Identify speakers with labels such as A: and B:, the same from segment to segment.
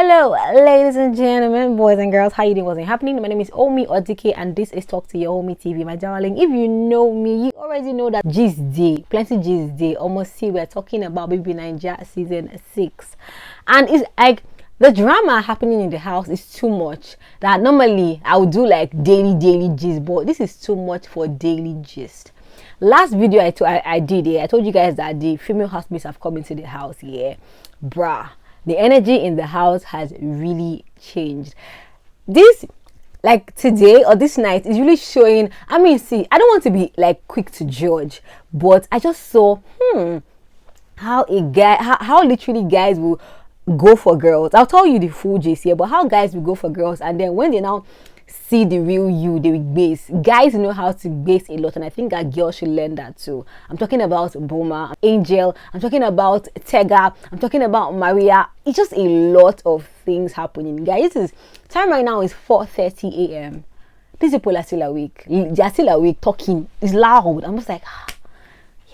A: Hello, ladies and gentlemen, boys and girls. How you doing? What's happening? My name is Omi Odike, and this is Talk to Your Omi TV, my darling. If you know me, you already know that gist day, plenty gist day. Almost see, we're talking about Bbnaija season 6, and it's like the drama happening in the house is too much. That normally I would do like daily gist, but this is too much for daily gist. Last video I did, I told you guys that the female housemates have come into the house. Bruh. The energy in the house has really changed. This, like today or this night, is really showing. I mean, see, I don't want to be like quick to judge, but I just saw how literally guys will go for girls. I'll tell you the full gist here, but how guys will go for girls, and then when they now see the real you, they will base. Guys know how to base a lot, and I think that girls should learn that too. I'm talking about BOMA, Angel, I'm talking about Tega, I'm talking about Maria. It's just a lot of things happening, guys. This is time right now is 4:30 a.m. These people are still awake. They are still awake talking. It's loud. I'm just like,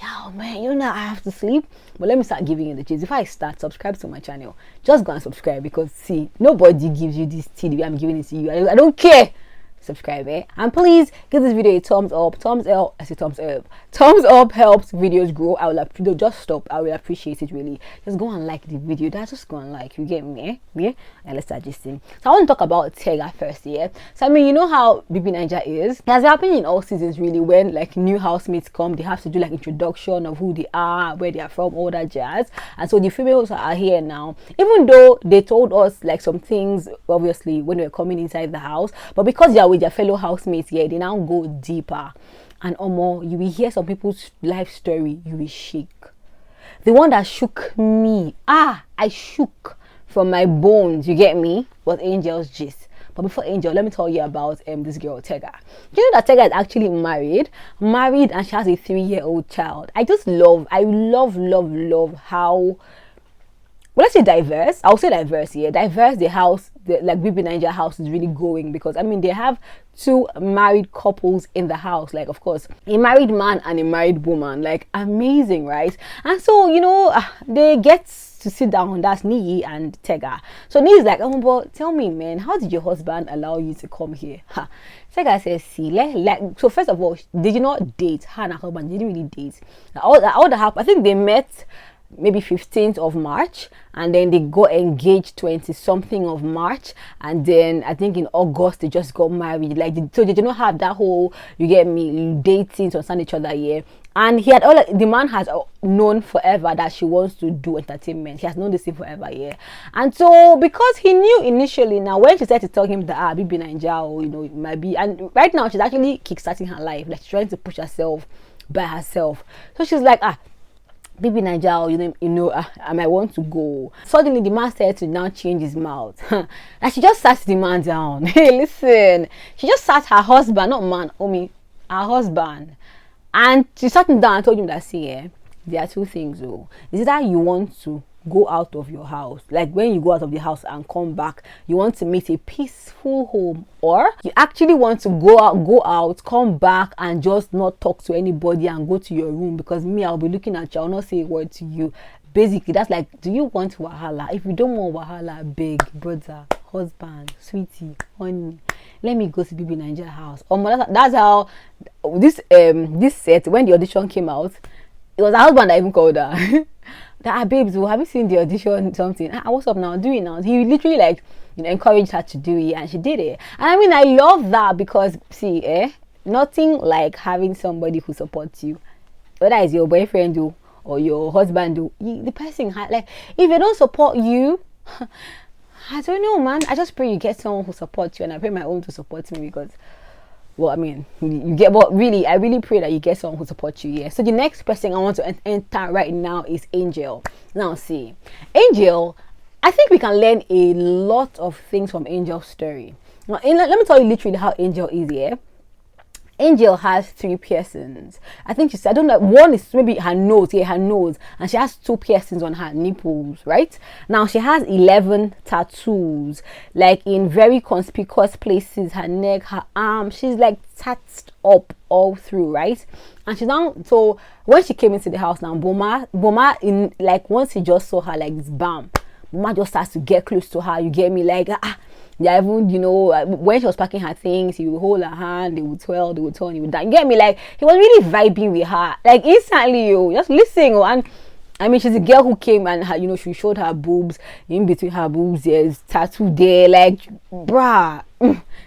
A: yo man, you know I have to sleep. But let me start giving you the gist. If I start, subscribe to my channel. Just go and subscribe, because see, nobody gives you this tea the way I'm giving it to you. I don't care. Subscribe, and please give this video a thumbs up. Thumbs up helps videos grow. I will just stop. I will appreciate it really. Just go and like the video. That's just go and like. You get me? And let's start gisting. So I want to talk about Tega first. So I mean, you know how Bbnaija is. It has happened in all seasons really. When like new housemates come, they have to do like introduction of who they are, where they are from, all that jazz. And so the females are here now, even though they told us like some things obviously when we were coming inside the house, but because they are with their fellow housemates, they now go deeper. And you will hear some people's life story, you will shake. The one that shook me, I shook from my bones, you get me, was Angel's gist. But before Angel, let me tell you about this girl Tega. Do you know that Tega is actually married, and she has a 3-year-old child. I love how, well, let's say diverse. I'll say diverse here. Diverse, the house, like Bbnaija house is really going, because I mean they have 2 married couples in the house. Like, of course, a married man and a married woman. Like, amazing, right? And so, you know, they get to sit down. That's Nii and Tega. So Nii is like, oh, but tell me, man, how did your husband allow you to come here? Tega says, see, so first of all, they did not date. Her and her husband didn't really date. All that happened, I think they met maybe 15th of March, and then they got engaged 20 something of March, and then I think in August they just got married. Like, so they did not have that whole, you get me, dating to understand each other here. And the man has known forever that she wants to do entertainment. He has known this thing forever, And so because he knew initially, now when she started to tell him that Bbnaija, you know, it might be, and right now she's actually kickstarting her life, like she's trying to push herself by herself. So she's like, Bbnaija, I might want to go. Suddenly the man started to now change his mouth. And she just sat the man down. Hey, listen, she just sat her husband, not man, her husband, and she sat him down and told him that, see, there are 2 things though. Is it that you want to go out of your house, like when you go out of the house and come back, you want to meet a peaceful home, or you actually want to go out, come back and just not talk to anybody and go to your room, because me, I'll be looking at you, I'll not say a word to you. Basically, that's like, do you want wahala? If you don't want wahala, big brother, husband, sweetie, honey, let me go to Bbnaija house. That's how this set, when the audition came out, it was her husband that even called her. That, babes, have you seen the audition, something? What's up now? Do it now. He literally like, encouraged her to do it, and she did it. And I mean, I love that, because see, nothing like having somebody who supports you, whether it's your boyfriend or your husband the person like, if they don't support you, I don't know, man. I just pray you get someone who supports you, and I pray my own to support me, because, well, I mean, you get, but really, I really pray that you get someone who supports you. So the next person I want to enter right now is Angel. Now, see, Angel, I think we can learn a lot of things from Angel's story. Now, let me tell you literally how Angel is. Angel has 3 piercings. I think she said, I don't know, one is maybe her nose, and she has 2 piercings on her nipples, right? Now she has 11 tattoos, like in very conspicuous places, her neck, her arm. She's like tattooed up all through, right? And she's now, so when she came into the house now, Boma in, like, once he just saw her, like this, bam, Boma just starts to get close to her, you get me, like yeah, even, you know, when she was packing her things, he would hold her hand, they would twirl, and he would dance. You get me? Like, he was really vibing with her. Like, instantly, just listen. And I mean, she's a girl who came and, you know, she showed her boobs. In between her boobs, there's tattoo there. Like, bruh,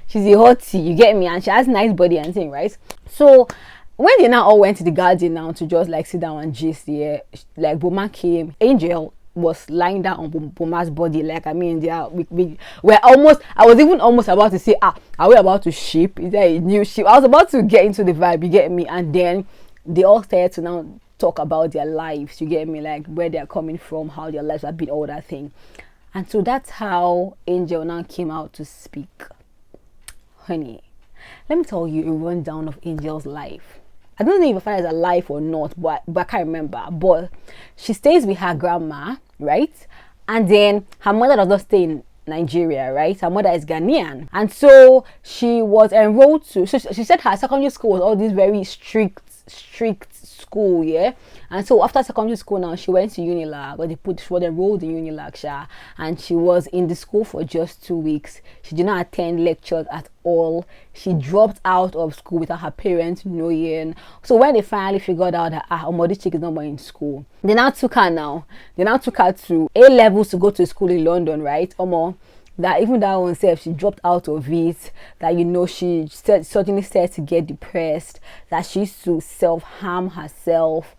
A: she's a hottie, you get me? And she has nice body and thing, right? So, when they now all went to the garden now to just, like, sit down and gist, yeah, like, Boma came. Angel was lying down on Boma's body. Like, I mean, we're almost, I was even almost about to say, are we about to ship? Is there a new ship? I was about to get into the vibe, you get me? And then they all started to now talk about their lives, you get me, like where they're coming from, how their lives have been, all that thing. And so that's how Angel now came out to speak. Honey, let me tell you a rundown of Angel's life. I don't know if her father is alive or not, but I can't remember. But she stays with her grandma, right? And then her mother does not stay in Nigeria, right? Her mother is Ghanaian. And so she was enrolled to, so she said her secondary school was all this very strict school, yeah. And so after secondary school now, she went to Unilag, but she was enrolled in Unilag, and she was in the school for just 2 weeks. She did not attend lectures at all. She dropped out of school without her parents knowing. So when they finally figured out that this chick is not more in school, they now took her to A levels to go to school in London, right? That even that one self, she dropped out of it. That, you know, she suddenly started to get depressed. That she used to self-harm herself.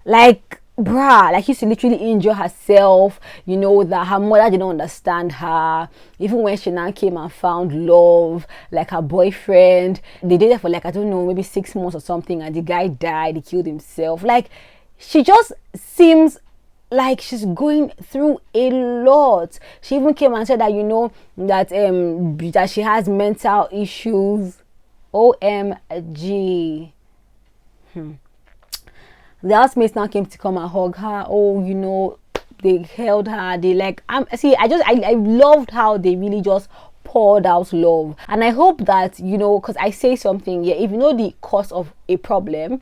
A: Like, bruh, like she used to literally injure herself. You know, that her mother didn't understand her. Even when she now came and found love, like her boyfriend, they dated for like, I don't know, maybe 6 months or something, and the guy died, he killed himself. Like, she just seems like she's going through a lot. She even came and said that, you know, that she has mental issues. OMG. The housemates now came to come and hug her. Oh, you know, they held her. They like, I loved how they really just poured out love. And I hope that, you know, because I say something, yeah, if you know the cause of a problem,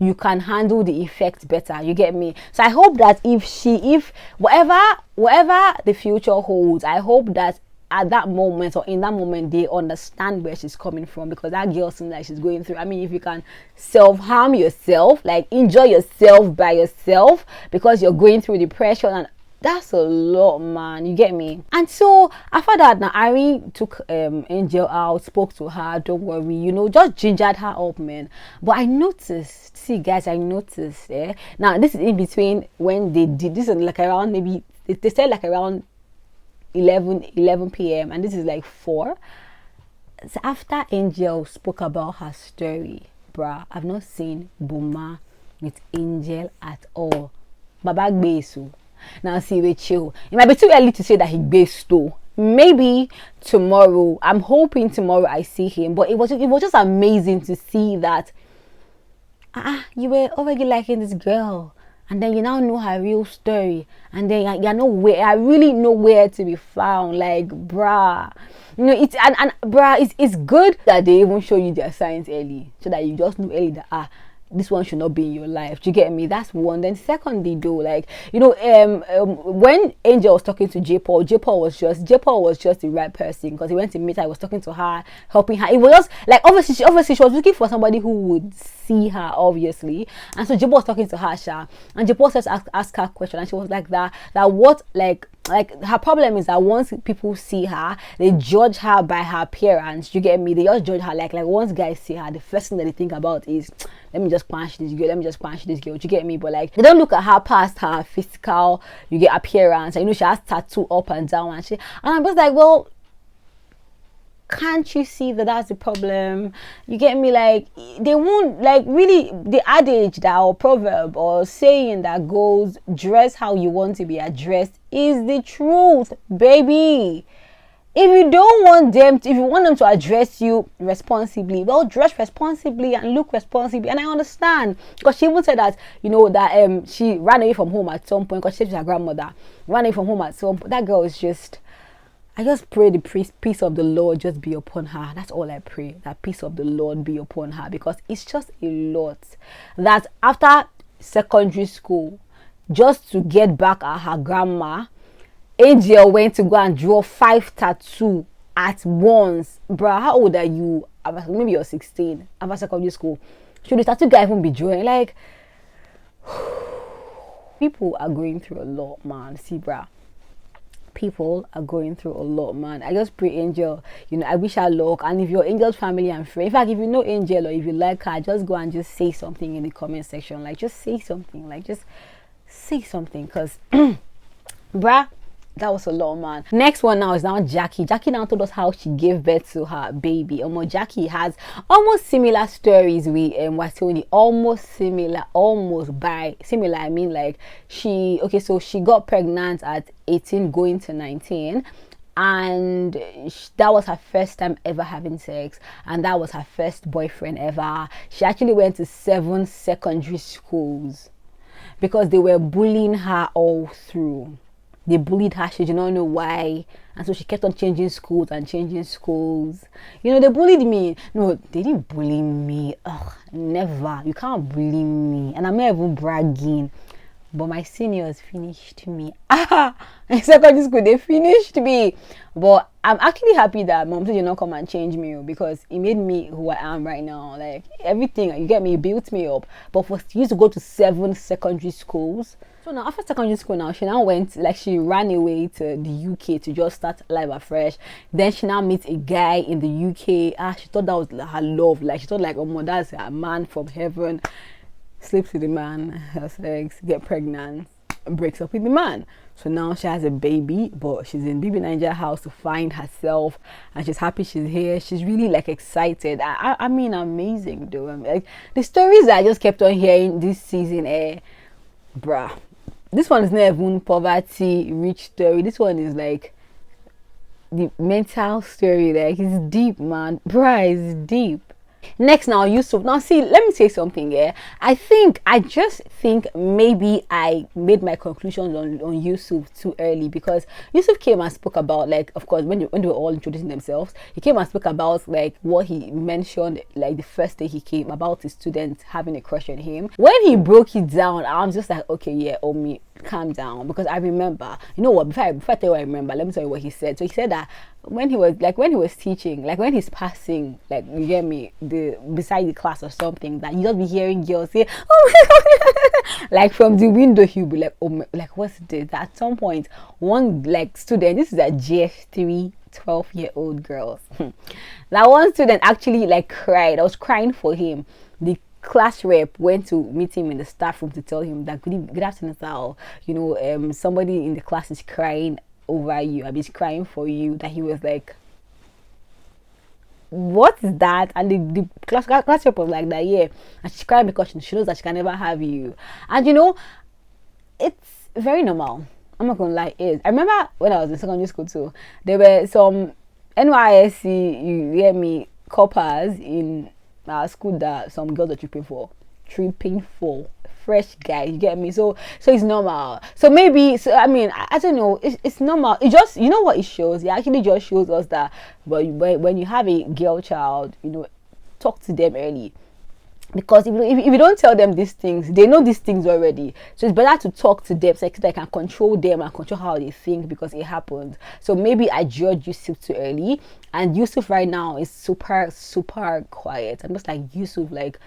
A: you can handle the effect better, you get me? So I hope that if whatever the future holds, I hope that at that moment or in that moment they understand where she's coming from, because that girl seems like she's going through, I mean, if you can self-harm yourself, like enjoy yourself by yourself because you're going through depression, and that's a lot, man, you get me? And so after that, now Ari took Angel out, spoke to her, don't worry, you know, just gingered her up, man. But I noticed, see guys, now this is in between when they did this, is like around, maybe they said like around 11 p.m. and this is like 4. So after Angel spoke about her story, bruh, I've not seen Boma with Angel at all. Baba Gbesu. Now see, we chill. It might be too early to say that he based though. Maybe tomorrow. I'm hoping tomorrow I see him. But it was just amazing to see that you were already liking this girl, and then you now know her real story, and then you're nowhere. I really nowhere to be found. Like, bruh, you know, it's good that they even show you their signs early, so that you just know early that this one should not be in your life. Do you get me? That's one. Then secondly, though, like, you know, when Angel was talking to J Paul was just the right person, because he went to meet her, he was talking to her, helping her. It was just like, obviously she was looking for somebody who would see her, obviously. And so J Paul was talking to her, and J Paul says ask her a question, and she was like that what, like her problem is that once people see her, they judge her by her appearance. You get me? They just judge her like once guys see her, the first thing that they think about is, let me just punch this girl, do you get me? But like, they don't look at her past her physical, you get, appearance. And, you know, she has tattoo up and down, and I'm just like, well, can't you see that that's the problem? You get me? Like, they won't, like, really, the adage that, or proverb or saying that goes, dress how you want to be addressed, is the truth, baby. If you don't want them if you want them to address you responsibly, well, dress responsibly and look responsibly. And I understand, because she even said that, you know, that she ran away from home at some point, because she said her grandmother ran away from home at some point. That girl is just, I just pray the peace of the Lord just be upon her. That's all I pray, that peace of the Lord be upon her, because it's just a lot that after secondary school, just to get back at her grandma, Angel went to go and draw 5 tattoos at once. Bruh, how old are you? Maybe you're 16. I'm at secondary school. Should the tattoo guy even be drawing? Like, people are going through a lot, man. See, bruh. People are going through a lot, man. I just pray Angel, I wish her luck. And if you're Angel's family and friend, in fact, if you know Angel or if you like her, just go and just say something in the comment section. Like, just say something. Like, just say something, because bruh, that was a lot, man. Next one now is now Jackie. Jackie now told us how she gave birth to her baby. Jackie has almost similar stories with Wasioni. Almost similar. Almost by similar, I mean like she got pregnant at 18 going to 19. And that was her first time ever having sex, and that was her first boyfriend ever. She actually went to 7 secondary schools because they were bullying her all through. They bullied her. She did not know why, and so she kept on changing schools and changing schools. They bullied me. No, they didn't bully me. Ugh, never. You can't bully me, and I'm not even bragging. But my seniors finished me. In secondary school, they finished me. But I'm actually happy that mom said, come and change me, because it made me who I am right now. Like, everything, you get me, it built me up. But she used to go to 7 secondary schools. So now, after secondary school now, she now went, like, she ran away to the UK to just start life afresh. Then she now meets a guy in the UK. She thought that was her love. Like, she thought, like, oh, that's a man from heaven. Sleeps with the man, has sex, get pregnant, breaks up with the man. So now she has a baby, but she's in Bbnaija house to find herself, and she's happy she's here. She's really like excited. I mean, amazing though. Like, the stories that I just kept on hearing this season, bruh. This one is not even poverty rich story. This one is like the mental story. Like, it's deep, man. Bruh, it's deep. Next now, Yusuf. Now see, let me say something here. I just think maybe I made my conclusions on Yusuf too early, because Yusuf came and spoke about, like, of course, when they were all introducing themselves, he came and spoke about like what he mentioned, like the first day he came, about his students having a crush on him. When he broke it down, I was just like, okay, yeah, Omi, calm down, because I remember, before I tell you what I remember, let me tell you what he said. So he said that when he was teaching, like when he's passing, like, you get me, beside the class or something, that you just be hearing girls say, oh my god, like from the window, he'll be like, oh my, like, what's this? At some point, one like student, this is a GS3 12-year-old girls, that one student actually like cried. I was crying for him. The class rep went to meet him in the staff room to tell him that good afternoon, sir. Somebody in the class is crying over you. I mean, he's crying for you. That he was like, what is that? And the class rep was like that, yeah. And she's crying because she knows that she can never have you. And it's very normal. I'm not gonna lie, it is. I remember when I was in secondary school too, there were some NYSC, you hear me, coppers in our school that some girls are tripping for fresh guy, you get me? So it's normal. So maybe, I mean, I don't know, it's normal. It just, what it shows? It actually just shows us that, but when you have a girl child, talk to them early. Because if you don't tell them these things, they know these things already. So it's better to talk to them so that I can control them and control how they think, because it happened. So maybe I judge Yusuf too early, and Yusuf right now is super, super quiet. I'm just like, Yusuf, like,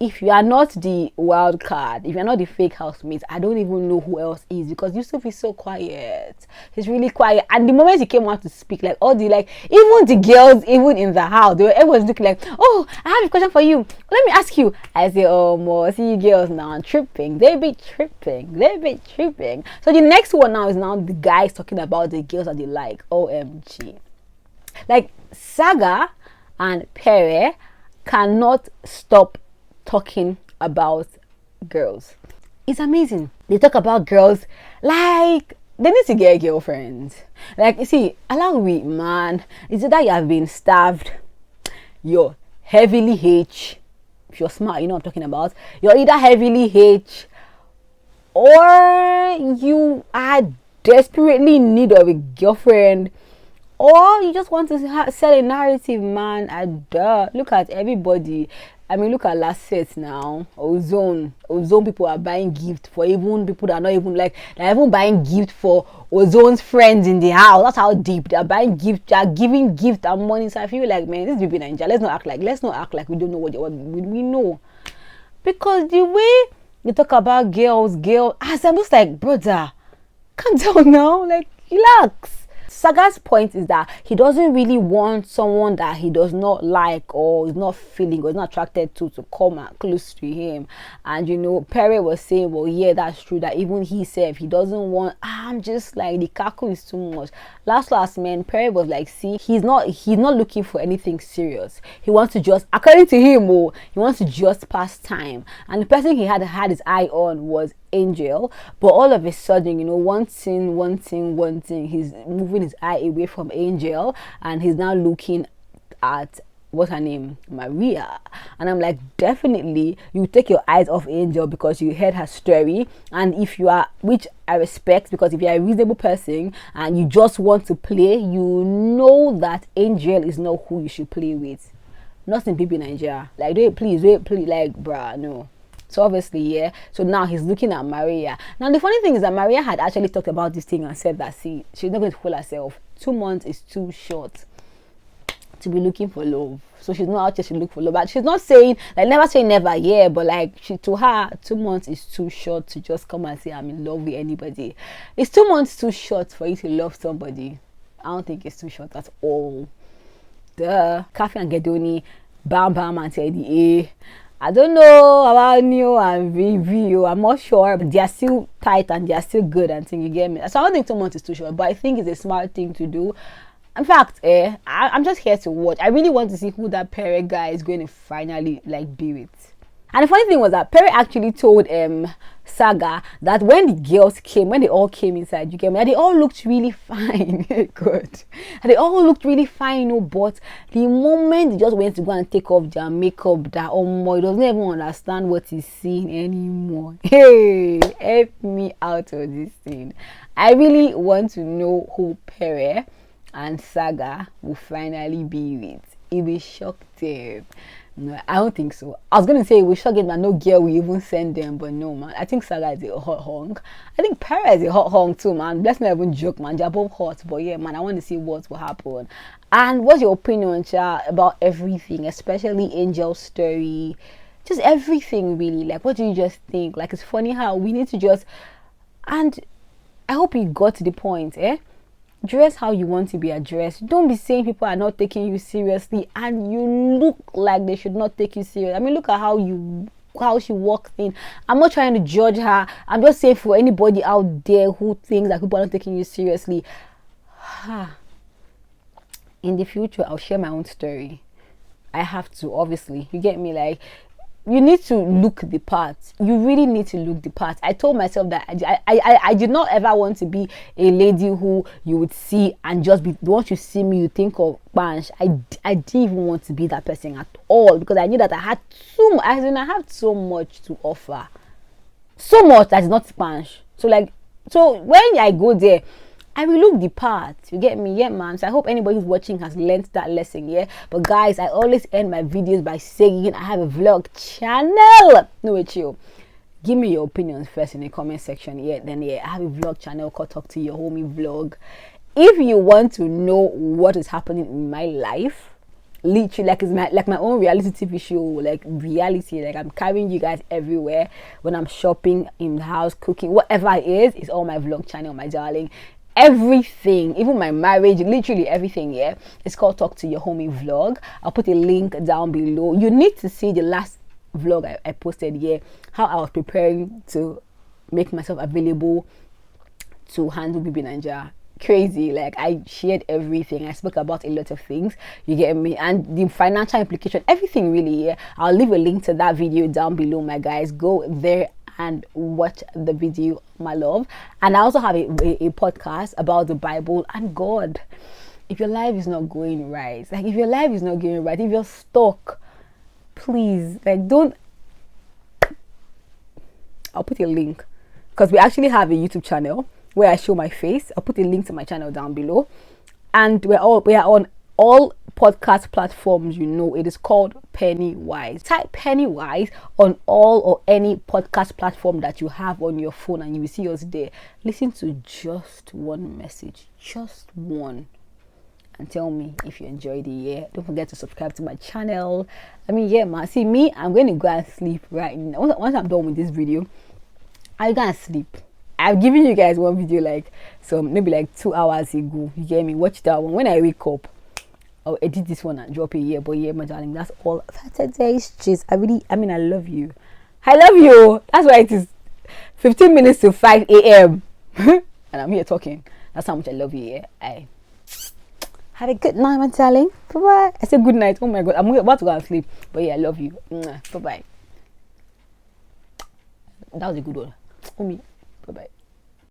A: if you are not the wild card, if you're not the fake housemate, I don't even know who else is, because Yusuf is so quiet. He's really quiet. And the moment he came out to speak, like all the, like, even the girls, even in the house, everyone's looking like, oh, I have a question for you. Let me ask you. I say, oh, more, see you girls now tripping. They be tripping. So the next one now is now the guys talking about the girls that they like. OMG. Like, Saga and Pere cannot stop talking about girls. It's amazing. They talk about girls like they need to get a girlfriend. Like, you see, allow me, man. It's either you have been starved, you're heavily H. If you're smart, you know what I'm talking about. You're either heavily H, or you are desperately in need of a girlfriend, or you just want to sell a narrative, man. Look at everybody. I mean, look at last set now. Ozone people are buying gift for even people that are not even like, they're even buying gift for Ozone's friends in the house. That's how deep they're buying gift. They're giving gift and money. So I feel like, man, this is Bbnaija. Let's not act like we don't know what we know. Because the way you talk about girls, I'm just like, brother, calm down now. Like, relax. Saga's point is that he doesn't really want someone that he does not like or is not feeling or is not attracted to come close to him. And you know, Perry was saying, well, yeah, that's true, that even he said he doesn't want, I'm just like, the kaku is too much. Last man, Perry was like, see, he's not looking for anything serious. He wants to just, according to him, he wants to just pass time. And the person he had his eye on was Angel, but all of a sudden, you know, one thing, he's moving his eye away from Angel and he's now looking at, what's her name, Maria. And I'm like, definitely you take your eyes off Angel because you heard her story. And if you are, which I respect, because if you're a reasonable person and you just want to play, you know that Angel is not who you should play with. Not in Bbnaija. Like, wait, please, like, bruh, no. So obviously, yeah, so now he's looking at Maria. Now the funny thing is that Maria had actually talked about this thing and said that, see, she's not going to fool herself. 2 months is too short to be looking for love. So she's not out there to look for love. But she's not saying, like, never say never, yeah, but like, to her, 2 months is too short to just come and say I'm in love with anybody. It's 2 months too short for you to love somebody. I don't think it's too short at all. The Kafi and Gedoni, Bam and Teddy A. I don't know about Neo and Vivi. I'm not sure, but they are still tight and they are still good. And thing, you get me. So I don't think 2 months is too short, but I think it's a smart thing to do. In fact, I'm just here to watch. I really want to see who that Perry guy is going to finally like be with. And the funny thing was that Perry actually told Saga that when the girls came, when they all came inside, you get me, they all looked really fine. Good. And they all looked really fine, you know, but the moment they just went to go and take off their makeup, that he doesn't even understand what he's seeing anymore. Hey, help me out of this thing. I really want to know who Perry and Saga will finally be with. It will shock them. No, I don't think so. I was gonna say we should get man, no girl we even send them, but no, man. I think Saga is a hot hunk. I think Perry is a hot hunk too, man. Let's not even joke, man. They're both hot, but yeah, man, I want to see what will happen. And what's your opinion, Cha, about everything, especially Angel's story, just everything, really? Like, what do you just think? Like, it's funny how we need to just, and I hope you got to the point, dress how you want to be addressed. Don't be saying people are not taking you seriously and you look like they should not take you serious. I mean, look at how she walked in. I'm not trying to judge her. I'm just saying, for anybody out there who thinks that people are not taking you seriously, in the future I'll share my own story. I have to, obviously, you get me? Like, you need to look the part. You really need to look the part. I told myself that I did not ever want to be a lady who you would see and just be, once you see me, you think of Bansh. I didn't even want to be that person at all, because I knew that I had I have so much to offer. So much that is not Bansh. So when I go there, I will look the part. You get me? Yeah, man. So I hope anybody who's watching has learned that lesson, yeah? But guys, I always end my videos by saying I have a vlog channel. No, wait, you. Give me your opinions first in the comment section. Yeah, then yeah, I have a vlog channel called Talk to Your Homie Vlog. If you want to know what is happening in my life, literally, like it's my own reality TV show, like reality, like I'm carrying you guys everywhere when I'm shopping, in the house, cooking, whatever it is, it's all my vlog channel, my darling. Everything, even my marriage, literally everything, yeah, it's called Talk to Your Homie Vlog. I'll put a link down below. You need to see the last vlog I posted here, how I was preparing to make myself available to handle Bbnaija. Crazy, like I shared everything. I spoke about a lot of things, you get me, and the financial implication, everything, really, yeah. I'll leave a link to that video down below, my guys. Go there and watch the video, my love. And I also have a podcast about the Bible and God. If your life is not going right, like if your life is not going right, if you're stuck, please, like, don't, I'll put a link, because we actually have a YouTube channel where I show my face. I'll put a link to my channel down below, and we are on all podcast platforms you know. It is called Pennywise. Type Pennywise on all or any podcast platform that you have on your phone and you will see us there. Listen to just one message, just one, and tell me if you enjoyed it. Yeah, don't forget to subscribe to my channel. I mean, yeah, man, see me, I'm going to go and sleep right now. Once I'm done with this video, I go and sleep. I've given you guys one video like maybe like 2 hours ago. You get me? Watch that one. When I wake up, I'll edit this one and drop it here. But yeah, my darling, that's all for today's gist. I mean, I love you. I love you. That's why it is 15 minutes to 5 a.m. and I'm here talking. That's how much I love you. Yeah. I have a good night, my darling. Bye bye. I said good night. Oh my god, I'm about to go and sleep. But yeah, I love you. Bye bye. That was a good one. Bye bye.